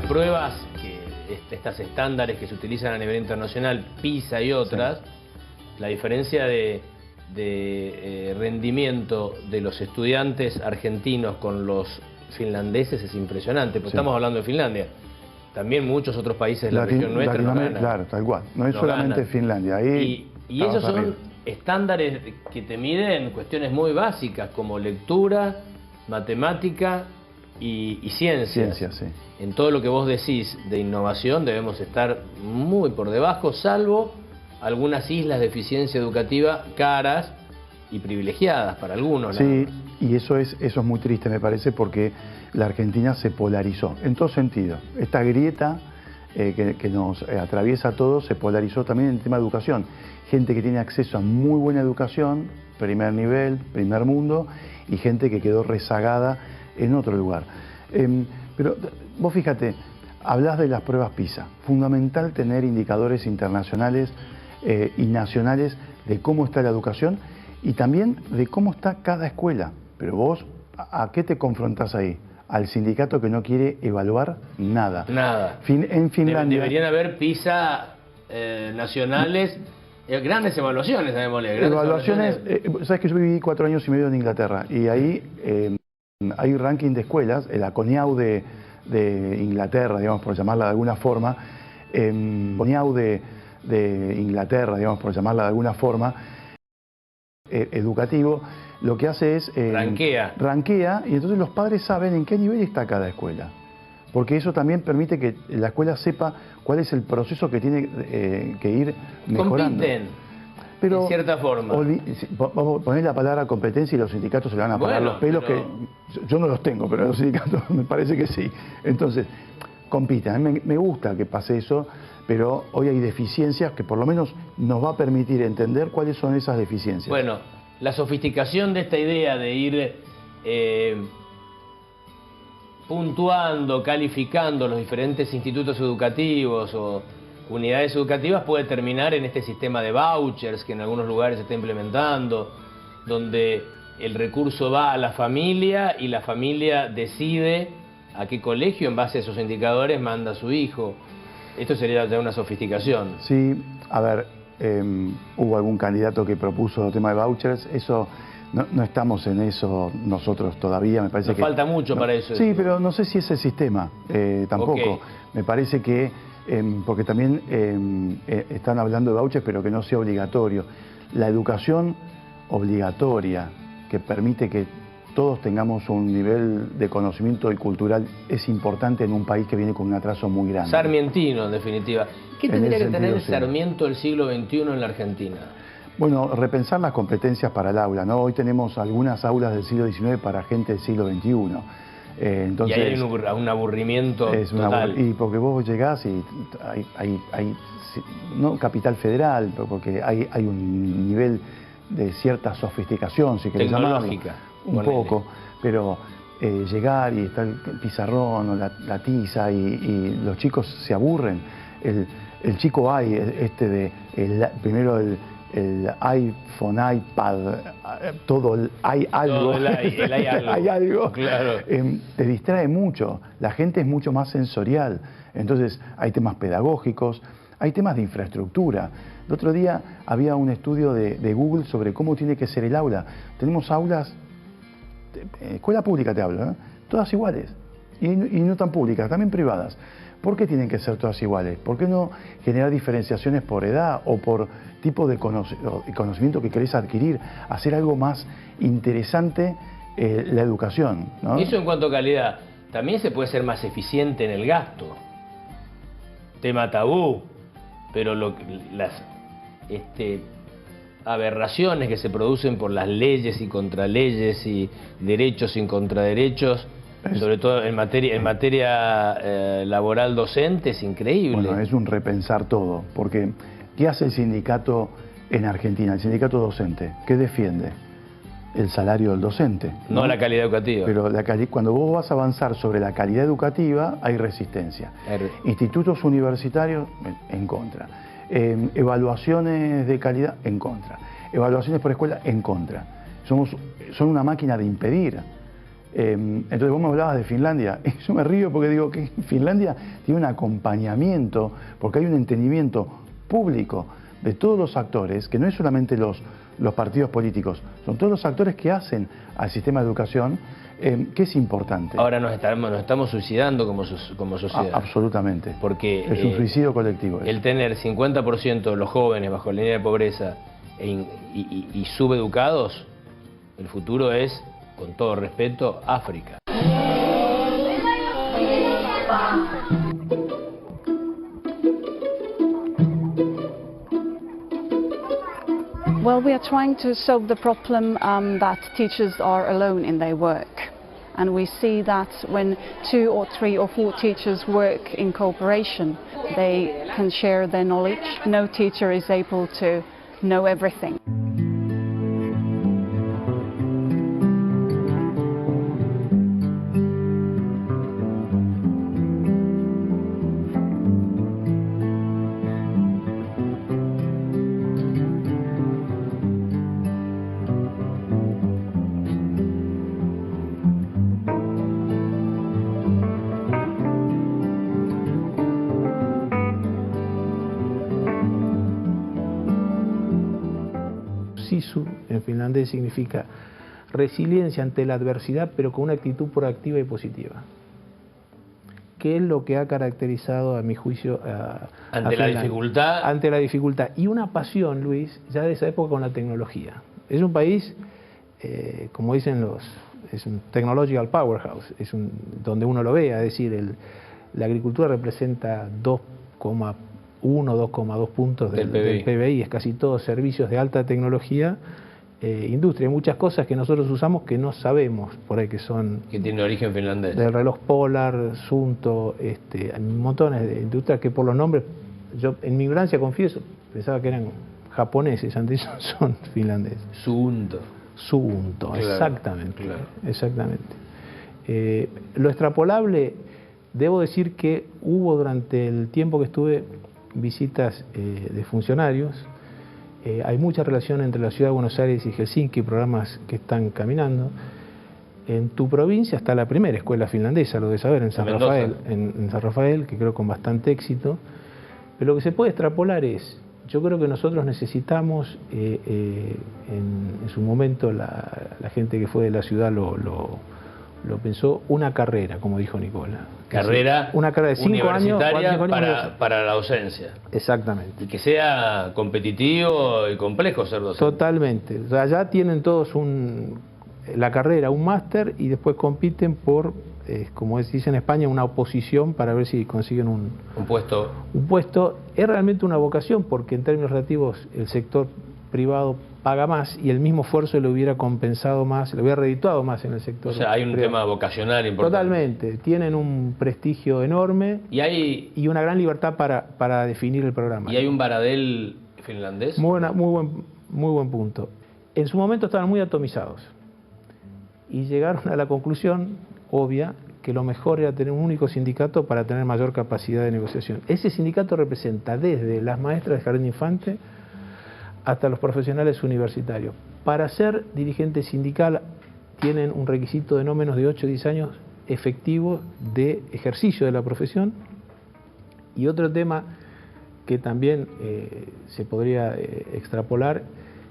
Pruebas, estas estándares que se utilizan a nivel internacional, PISA y otras, la diferencia de rendimiento de los estudiantes argentinos con los finlandeses es impresionante, porque estamos hablando de Finlandia. También muchos otros países de la región nuestra no ganan. Claro, tal cual. No es solamente ganan. Finlandia. Ahí y esos son estándares que te miden cuestiones muy básicas como lectura, matemática y ciencias. Sí. En todo lo que vos decís de innovación debemos estar muy por debajo, salvo algunas islas de eficiencia educativa caras y privilegiadas para algunos. Sí, y eso es muy triste, me parece, porque la Argentina se polarizó en todo sentido. Esta grieta que nos atraviesa a todos se polarizó también en el tema de educación. Gente que tiene acceso a muy buena educación, primer nivel, primer mundo, y gente que quedó rezagada en otro lugar. Pero vos fíjate, hablás de las pruebas PISA. Fundamental tener indicadores internacionales y nacionales de cómo está la educación y también de cómo está cada escuela. Pero vos, ¿a qué te confrontás ahí? Al sindicato que no quiere evaluar nada. Nada. En Finlandia... Deberían haber PISA nacionales Grandes evaluaciones, sabémosle. Evaluaciones, sabes que yo viví 4 años y medio en Inglaterra y ahí hay un ranking de escuelas, la CONIAU de Inglaterra, digamos, por llamarla de alguna forma, CONIAU de Inglaterra, digamos, por llamarla de alguna forma, educativo, lo que hace es... Ranquea, y entonces los padres saben en qué nivel está cada escuela. Porque eso también permite que la escuela sepa cuál es el proceso que tiene que ir mejorando. Compiten, pero, en cierta forma. Vamos a poner la palabra competencia y los sindicatos se le van a parar los pelos, pero... que yo no los tengo, pero los sindicatos me parece que sí. Entonces, compiten. A mí me gusta que pase eso, pero hoy hay deficiencias que por lo menos nos va a permitir entender cuáles son esas deficiencias. Bueno, la sofisticación de esta idea de ir puntuando, calificando los diferentes institutos educativos o unidades educativas puede terminar en este sistema de vouchers que en algunos lugares se está implementando, donde el recurso va a la familia y la familia decide a qué colegio en base a esos indicadores manda a su hijo. Esto sería ya una sofisticación. Sí, a ver, hubo algún candidato que propuso el tema de vouchers, eso... No estamos en eso nosotros todavía, me parece que... Nos falta mucho para eso. Sí, pero no sé si es el sistema, tampoco. Okay. Me parece que, porque también están hablando de vouchers, pero que no sea obligatorio. La educación obligatoria, que permite que todos tengamos un nivel de conocimiento y cultural, es importante en un país que viene con un atraso muy grande. Sarmientino, en definitiva. ¿Qué tendría que tener el Sarmiento del siglo XXI en la Argentina? Bueno, repensar las competencias para el aula, ¿no? Hoy tenemos algunas aulas del siglo XIX para gente del siglo XXI. Entonces, y hay un aburrimiento total. Y porque vos llegás y hay no capital federal, porque hay un nivel de cierta sofisticación, si querés llamarlo. Tecnológica. Un poco, pero llegar y está el pizarrón o la tiza y los chicos se aburren. El chico primero el iPhone, iPad, todo hay algo. Hay algo. Claro. Te distrae mucho. La gente es mucho más sensorial. Entonces hay temas pedagógicos, hay temas de infraestructura. El otro día había un estudio de Google sobre cómo tiene que ser el aula. Tenemos aulas, escuela pública te hablo, todas iguales. Y no tan públicas, también privadas. ¿Por qué tienen que ser todas iguales? ¿Por qué no generar diferenciaciones por edad o por tipo de conocimiento que querés adquirir? Hacer algo más interesante la educación, ¿no? Eso en cuanto a calidad. También se puede ser más eficiente en el gasto. Tema tabú, pero las aberraciones que se producen por las leyes y contraleyes y derechos y contraderechos, sobre todo en materia laboral docente, es increíble. Bueno, es un repensar todo, porque ¿qué hace el sindicato en Argentina? El sindicato docente, ¿qué defiende? El salario del docente. No la calidad educativa. Pero cuando vos vas a avanzar sobre la calidad educativa, hay resistencia. Institutos universitarios, en contra. Evaluaciones de calidad, en contra. Evaluaciones por escuela, en contra. Son una máquina de impedir. Entonces vos me hablabas de Finlandia, y yo me río porque digo que Finlandia tiene un acompañamiento, porque hay un entendimiento público de todos los actores, que no es solamente los partidos políticos, son todos los actores que hacen al sistema de educación, que es importante. Ahora nos estamos suicidando como sociedad. Absolutamente. Porque es un suicidio colectivo. El tener 50% de los jóvenes bajo la línea de pobreza y subeducados, el futuro es, con todo respeto, África. Well, we are trying to solve the problem that teachers are alone in their work. And we see that when 2 or 3 or 4 teachers work in cooperation, they can share their knowledge. No teacher is able to know everything. sisu en finlandés significa resiliencia ante la adversidad, pero con una actitud proactiva y positiva. ¿Qué es lo que ha caracterizado, a mi juicio, ante la dificultad? Ante la dificultad. Y una pasión, Luis, ya de esa época con la tecnología. Es un país, como dicen es un technological powerhouse, donde uno lo vea, es decir, la agricultura representa 2,1, 2,2 puntos del PBI, es casi todo servicios de alta tecnología. Industria, hay muchas cosas que nosotros usamos que no sabemos por ahí que son... Que tienen origen finlandés. Del reloj Polar, Suunto, hay montones de industrias que por los nombres, yo en mi ignorancia confieso, pensaba que eran japoneses, antes son finlandeses. Suunto. Suunto, claro, exactamente. Claro. Exactamente. Lo extrapolable, debo decir que hubo durante el tiempo que estuve visitas de funcionarios. Hay mucha relación entre la ciudad de Buenos Aires y Helsinki, programas que están caminando. En tu provincia está la primera escuela finlandesa, lo de saber, en San Rafael, en San Rafael, que creo con bastante éxito. Pero lo que se puede extrapolar es, yo creo que nosotros necesitamos, en su momento la gente que fue de la ciudad lo pensó, una carrera, como dijo Nicola. Carrera una carrera de 5 años para la docencia. Exactamente. Y que sea competitivo y complejo ser docente. Totalmente. O sea, ya tienen todos la carrera, un máster, y después compiten por, como se dice en España, una oposición para ver si consiguen un puesto. Un puesto. Es realmente una vocación, porque en términos relativos el sector privado paga más y el mismo esfuerzo le hubiera compensado más, le hubiera redituado más en el sector. O sea, hay un tema vocacional importante. Totalmente. Tienen un prestigio enorme y una gran libertad para definir el programa. ¿Y hay un Baradel finlandés? Muy buen punto. En su momento estaban muy atomizados y llegaron a la conclusión obvia que lo mejor era tener un único sindicato para tener mayor capacidad de negociación. Ese sindicato representa desde las maestras de jardín de infante hasta los profesionales universitarios. Para ser dirigente sindical tienen un requisito de no menos de 8 o 10 años efectivos de ejercicio de la profesión. Y otro tema que también se podría extrapolar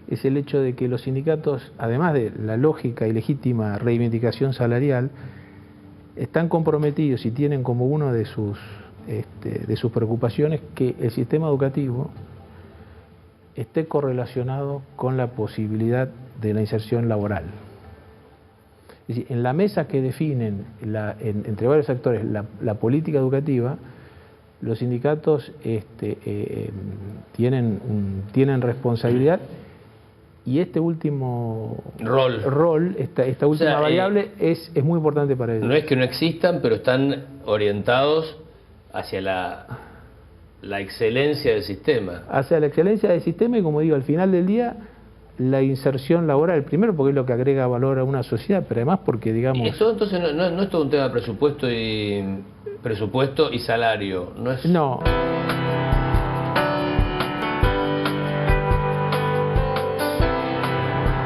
es el hecho de que los sindicatos, además de la lógica y legítima reivindicación salarial, están comprometidos y tienen como una de sus preocupaciones que el sistema educativo esté correlacionado con la posibilidad de la inserción laboral. Es decir, en la mesa que definen entre varios actores la política educativa, los sindicatos tienen responsabilidad, y este último rol esta última variable es muy importante para ellos. No es que no existan, pero están orientados hacia la excelencia del sistema. Hacia la excelencia del sistema y, como digo, al final del día, la inserción laboral, primero porque es lo que agrega valor a una sociedad, pero además porque, digamos... Eso entonces no es todo un tema de presupuesto y salario, ¿no es? No.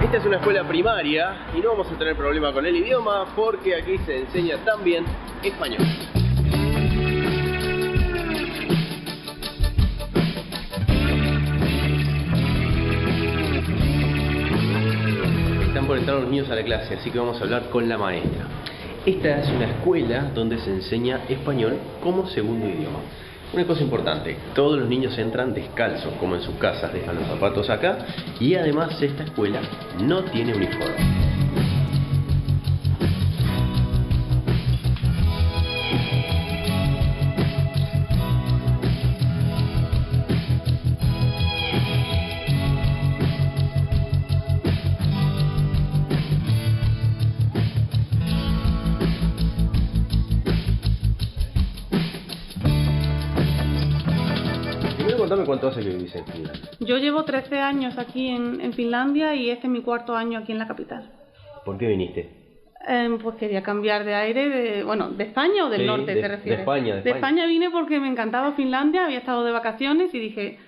Esta es una escuela primaria y no vamos a tener problema con el idioma porque aquí se enseña también español. Están por entrar los niños a la clase, así que vamos a hablar con la maestra. Esta es una escuela donde se enseña español como segundo idioma. Una cosa importante, todos los niños entran descalzos, como en sus casas, dejan los zapatos acá, y además esta escuela no tiene uniforme. Contame cuánto hace que vivís en Finlandia. Yo llevo 13 años aquí en Finlandia y este es mi 4º año aquí en la capital. ¿Por qué viniste? Pues quería cambiar de aire, ¿de España o del norte te refieres? De España. De España vine porque me encantaba Finlandia, había estado de vacaciones y dije,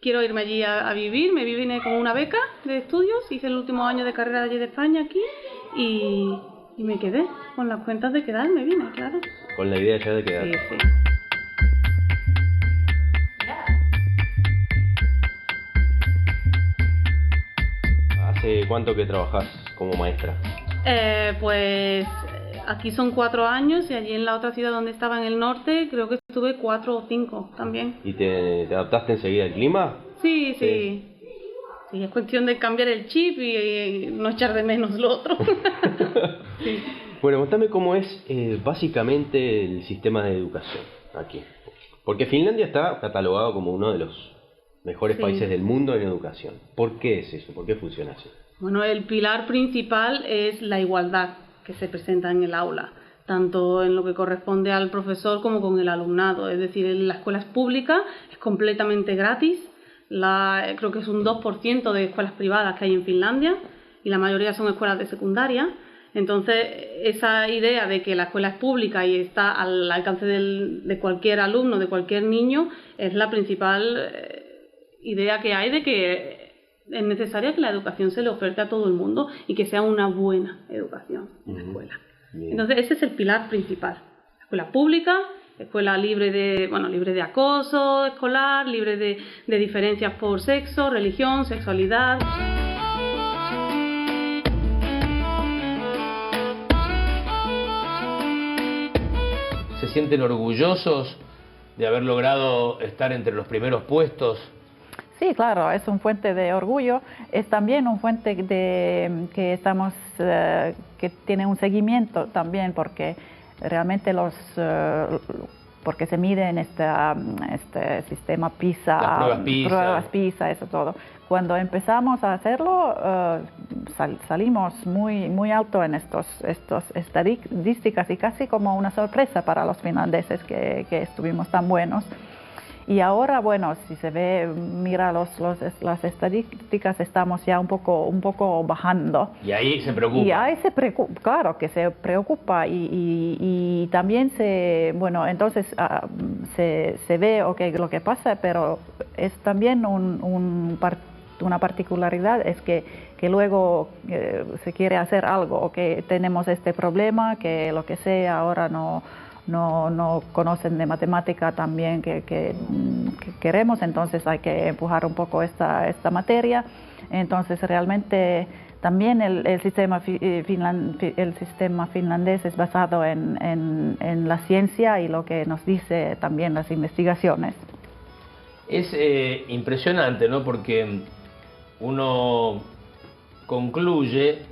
quiero irme allí a vivir. Me vine con una beca de estudios, hice el último año de carrera allí de España aquí y me quedé, con las cuentas de quedarme vine, claro. Con la idea ya de quedarte. Sí. cuánto que trabajás como maestra? Pues aquí son 4 años y allí en la otra ciudad donde estaba en el norte creo que estuve 4 o 5 también. ¿Y te adaptaste enseguida al clima? Sí. Sí, es cuestión de cambiar el chip y no echar de menos lo otro. Sí. Bueno, contame cómo es básicamente el sistema de educación aquí. Porque Finlandia está catalogado como uno de los mejores países del mundo en educación. ¿Por qué es eso? ¿Por qué funciona así? Bueno, el pilar principal es la igualdad que se presenta en el aula, tanto en lo que corresponde al profesor como con el alumnado. Es decir, en las escuelas públicas es completamente gratis. Creo que es un 2% de escuelas privadas que hay en Finlandia y la mayoría son escuelas de secundaria. Entonces, esa idea de que la escuela es pública y está al alcance de cualquier alumno, de cualquier niño, es la principal idea que hay de que es necesario que la educación se le ofrezca a todo el mundo y que sea una buena educación en la escuela. Bien. Entonces, ese es el pilar principal. La escuela pública, escuela libre de acoso escolar, libre de diferencias por sexo, religión, sexualidad. ¿Se sienten orgullosos de haber logrado estar entre los primeros puestos? Sí, claro, es un fuente de orgullo. Es también un fuente que tiene un seguimiento también, porque realmente porque se mide en este sistema PISA, pruebas PISA, eso todo. Cuando empezamos a hacerlo, salimos muy alto en estos estadísticas y casi como una sorpresa para los finlandeses que estuvimos tan buenos. Y ahora, bueno, si se mira las estadísticas, estamos ya un poco bajando. Y ahí se preocupa. Y ahí claro que se preocupa y también entonces se ve lo que pasa, pero es también una particularidad, es que luego se quiere hacer algo, o que tenemos este problema, que lo que sea ahora no conocen de matemática también que queremos, entonces hay que empujar un poco esta materia. Entonces realmente también el sistema finlandés es basado en la ciencia y lo que nos dice también las investigaciones. Es impresionante, ¿no? Porque uno concluye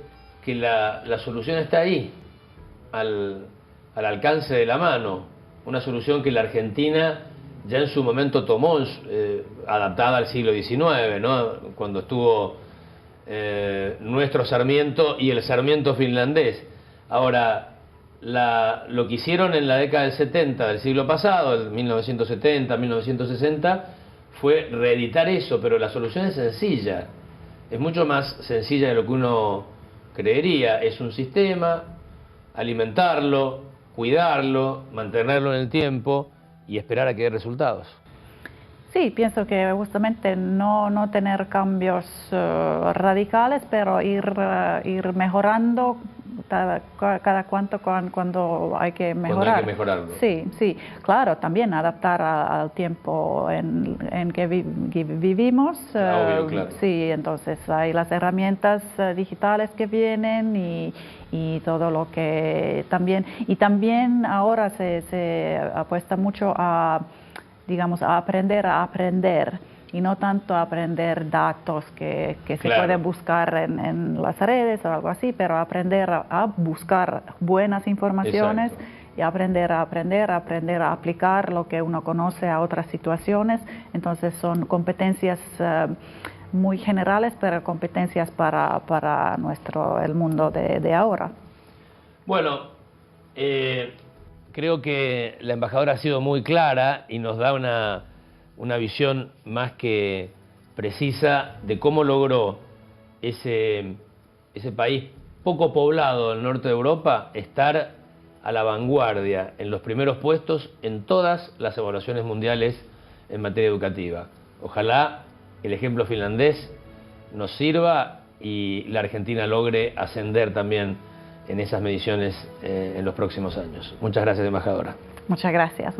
que la solución está ahí, al alcance de la mano, una solución que la Argentina ya en su momento tomó, adaptada al siglo XIX, ¿no? Cuando estuvo nuestro Sarmiento y el Sarmiento finlandés. Ahora, lo que hicieron en la década del 70 del siglo pasado, el 1970, 1960, fue reeditar eso, pero la solución es sencilla, es mucho más sencilla de lo que uno creería. Es un sistema, alimentarlo, cuidarlo, mantenerlo en el tiempo y esperar a que dé resultados. Sí, pienso que justamente no tener cambios radicales, pero ir mejorando cada cuando hay que mejorar. Cuando hay que mejorarlo. Sí, claro, también adaptar al tiempo en que vivimos. Obvio, claro. Sí, entonces hay las herramientas digitales que vienen y todo lo que también ahora se apuesta mucho a aprender y no tanto a aprender datos que se pueden buscar en las redes o algo así, pero aprender a buscar buenas informaciones. Exacto. Y aprender a aplicar lo que uno conoce a otras situaciones. Entonces son competencias muy generales, pero competencias para el mundo de ahora. Bueno, creo que la embajadora ha sido muy clara y nos da una visión más que precisa de cómo logró ese país poco poblado del norte de Europa estar a la vanguardia, en los primeros puestos en todas las evaluaciones mundiales en materia educativa. Ojalá el ejemplo finlandés nos sirva y la Argentina logre ascender también en esas mediciones en los próximos años. Muchas gracias, embajadora. Muchas gracias.